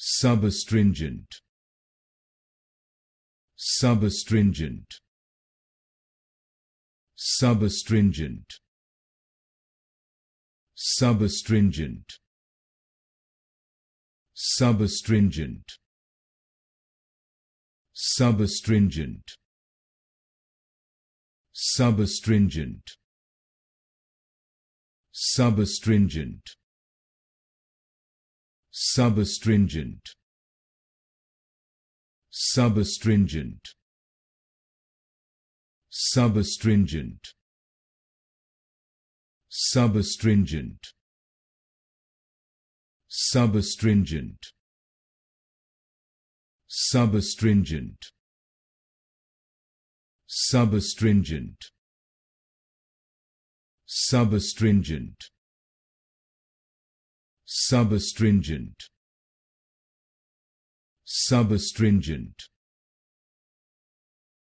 Subastringent. Subastringent. Subastringent. Subastringent. Subastringent. Subastringent. Subastringent. Subastringent. Subastringent. Subastringent. Subastringent. Subastringent. Subastringent. Subastringent. Subastringent. Subastringent. Subastringent. Subastringent.